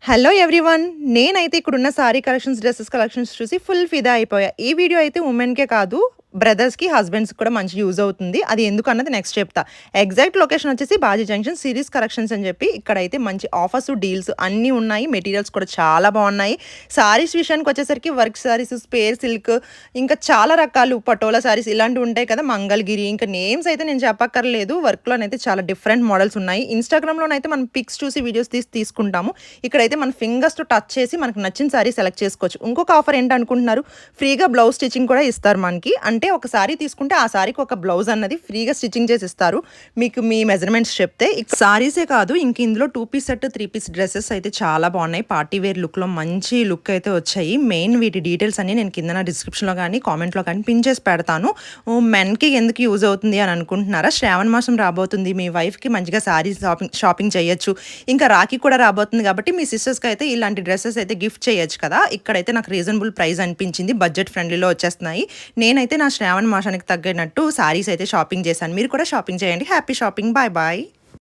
Hello everyone. నేనైతే ఇక్కడున్న sorry collections, dresses collections చూసి ఫుల్ ఫిదా అయిపోయా. ఈ వీడియో అయితే ఉమెన్‌కే కాదు, బ్రదర్స్‌కి, హస్బెండ్స్‌కి కూడా మంచి యూజ్ అవుతుంది. అది ఎందుకన్నది నెక్స్ట్ చెప్తా. ఎగ్జాక్ట్ లొకేషన్ వచ్చేసి బాజీ జంక్షన్ సిరీస్ కలెక్షన్స్ అని చెప్పి ఇక్కడైతే మంచి ఆఫర్స్, డీల్స్ అన్నీ ఉన్నాయి. మెటీరియల్స్ కూడా చాలా బాగున్నాయి. సారీస్ విషయానికి వచ్చేసరికి వర్క్ సారీస్, స్పేర్ సిల్క్, ఇంకా చాలా రకాలు పటోలా సారీస్ ఇలాంటివి ఉంటాయి కదా, మంగళగిరి, ఇంకా నేమ్స్ అయితే నేను చెప్పక్కర్లేదు. వర్క్‌లోనైతే చాలా డిఫరెంట్ మోడల్స్ ఉన్నాయి. ఇన్‌స్టాగ్రామ్‌లోనైతే మనం పిక్స్ చూసి వీడియోస్ తీసుకుంటాము. ఇక్కడైతే మన ఫింగర్స్‌తో టచ్ చేసి మనకు నచ్చిన సారీ సెలెక్ట్ చేసుకోవచ్చు. ఇంకొక ఆఫర్ ఏంటనుకుంటున్నారు, ఫ్రీగా బ్లౌజ్ స్టిచ్చింగ్ కూడా ఇస్తారు మనకి. అంటే ఒక సారీ తీసుకుంటే ఆ సారీకి ఒక బ్లౌజ్ అన్నది ఫ్రీగా స్టిచ్చింగ్ చేసి ఇస్తారు. మీకు మీ మెజర్మెంట్స్ చెప్తే. సారీసే కాదు, ఇంక ఇందులో 2 పీస్ సెట్, 3 పీస్ డ్రెసెస్ అయితే చాలా బాగున్నాయి. పార్టీ వేర్ లుక్‌లో మంచి లుక్ అయితే వచ్చాయి. మెయిన్ వీటి డీటెయిల్స్ అన్ని నేను కింద డిస్క్రిప్షన్‌లో కానీ కామెంట్‌లో కానీ పిన్ చేసి పెడతాను. మెన్‌కి ఎందుకు యూజ్ అవుతుంది అని అనుకుంటున్నారా? శ్రావణ మాసం రాబోతుంది. మీ వైఫ్‌కి మంచిగా సారీ షాపింగ్ చేయొచ్చు. ఇంకా రాఖీ కూడా రాబోతుంది కాబట్టి మీ సిస్టర్స్‌కి అయితే ఇలాంటి డ్రెసెస్ అయితే గిఫ్ట్ చేయొచ్చు కదా. ఇక్కడైతే నాకు రీజనబుల్ ప్రైస్ అనిపించింది. బడ్జెట్ ఫ్రెండ్లీలో వచ్చేస్తున్నాయి. నేనైతే నా శ్రావణ మాసానికి తగ్గినట్టు సారీస్ అయితే షాపింగ్ చేశాను. మీరు కూడా షాపింగ్ చేయండి. Happy shopping. Bye bye.